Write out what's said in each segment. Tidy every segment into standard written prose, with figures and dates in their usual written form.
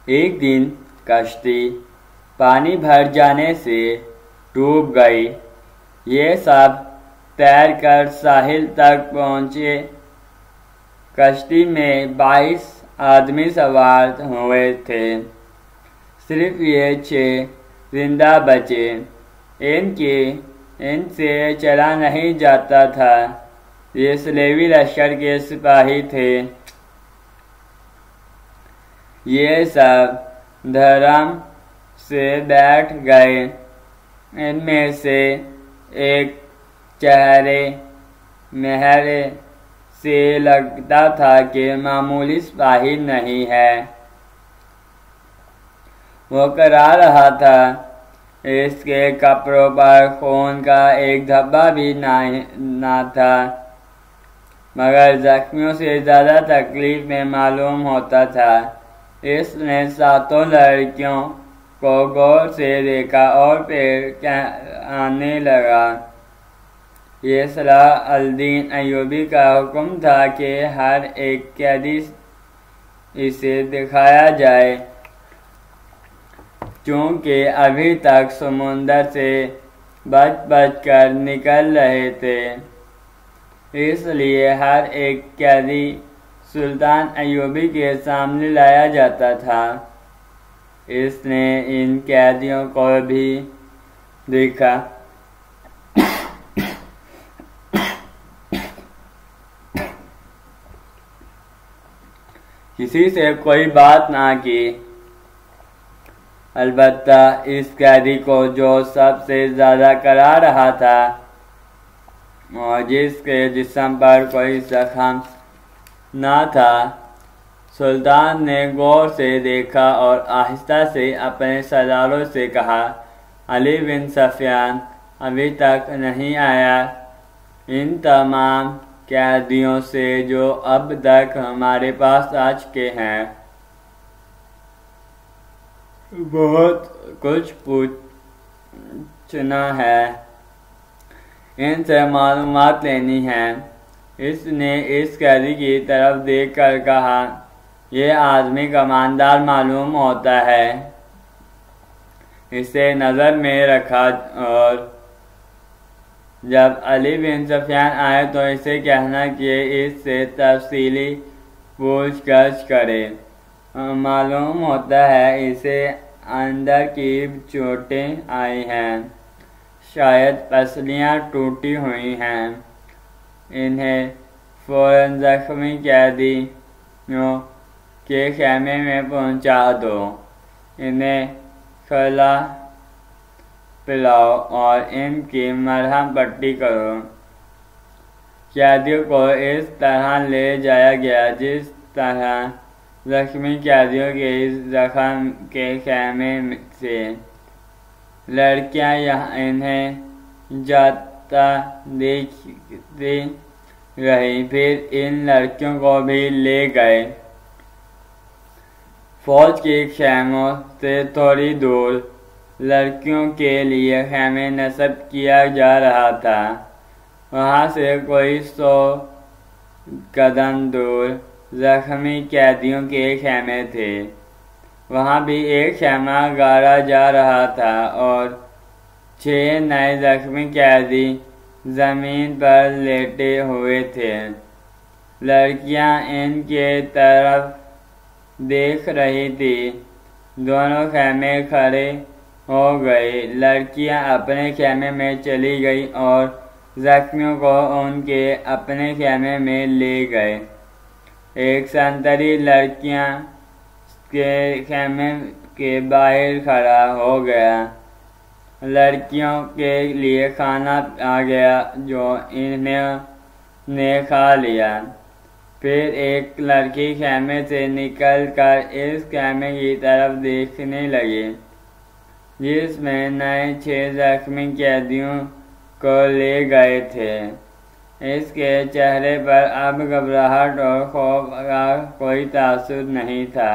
ایک دن کشتی پانی بھر جانے سے ڈوب گئی۔ یہ سب تیر کر ساحل تک پہنچے۔ کشتی میں 22 آدمی سوار ہوئے تھے، صرف یہ 6 زندہ بچے۔ ان سے چلا نہیں جاتا تھا۔ یہ صلیبی لشکر کے سپاہی تھے۔ یہ سب دھرم سے بیٹھ گئے۔ ان میں سے ایک چہرے مہرے سے لگتا تھا کہ معمولی سپاہی نہیں ہے۔ وہ کرا رہا تھا، اس کے کپڑوں پر خون کا ایک دھبا بھی نہ تھا، مگر زخمیوں سے زیادہ تکلیف میں معلوم ہوتا تھا۔ اس نے 7 لڑکیوں کو غور سے دیکھا اور پھر آنے لگا۔ یہ صلاح الدین ایوبی کا حکم تھا کہ ہر ایک قیدی اسے دکھایا جائے، چونکہ ابھی تک سمندر سے بچ کر نکل رہے تھے، اس لیے ہر ایک قیدی سلطان ایوبی کے سامنے لایا جاتا تھا۔ اس نے ان قیدیوں کو بھی دیکھا۔ کسی سے کوئی بات نہ کی، البتہ اس قیدی کو جو سب سے زیادہ کرا رہا تھا اور جس کے جسم پر کوئی زخم نہ تھا، سلطان نے غور سے دیکھا اور آہستہ سے اپنے سرداروں سے کہا، علی بن سفیان ابھی تک نہیں آیا۔ ان تمام قیدیوں سے جو اب تک ہمارے پاس آ چکے ہیں، بہت کچھ پوچھنا ہے، ان سے معلومات لینی ہے۔ اس نے اس قیدی کی طرف دیکھ کر کہا، یہ آدمی کماندار معلوم ہوتا ہے۔ اسے نظر میں رکھا اور جب علی بن سفیان آئے تو اسے کہنا کہ اس سے تفصیلی پوچھ گچھ کرے۔ معلوم ہوتا ہے اسے اندر کی چوٹیں آئی ہیں، شاید پسلیاں ٹوٹی ہوئی ہیں۔ انہیں فوراً زخمی قیدیوں کے خیمے میں پہنچا دو، انہیں کھلا پلاؤ اور ان کی مرہم پٹی کرو۔ قیدیوں کو اس طرح لے جایا گیا جس طرح زخمی قیدیوں کے زخم کے خیمے سے۔ لڑکیاں انہیں جاتا دیکھتی رہی، پھر ان لڑکیوں کو بھی لے گئے۔ فوج کے خیموں سے تھوڑی دور لڑکیوں کے لیے خیمے نصب کیا جا رہا تھا۔ وہاں سے کوئی 100 قدم دور زخمی قیدیوں کے خیمے تھے، وہاں بھی ایک خیمہ گاڑا جا رہا تھا اور 6 نئے زخمی قیدی زمین پر لیٹے ہوئے تھے۔ لڑکیاں ان کے طرف دیکھ رہی تھی۔ دونوں خیمے کھڑے ہو گئے، لڑکیاں اپنے خیمے میں چلی گئی اور زخمیوں کو ان کے اپنے خیمے میں لے گئے۔ ایک سنتری لڑکیاں کے خیمے کے باہر کھڑا ہو گیا۔ لڑکیوں کے لیے کھانا آ گیا جو انہوں نے کھا لیا۔ پھر ایک لڑکی خیمے سے نکل کر اس خیمے کی طرف دیکھنے لگی جس میں نئے 6 زخمی قیدیوں کو لے گئے تھے۔ اس کے چہرے پر اب گھبراہٹ اور خوف کا کوئی تاثر نہیں تھا۔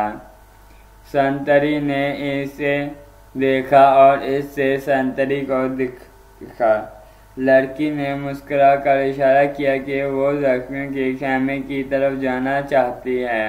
سنتری نے اسے دیکھا اور اس سے سنتری کو دیکھا۔ لڑکی نے مسکرا کر اشارہ کیا کہ وہ زخمیوں کے خیمے کی طرف جانا چاہتی ہے۔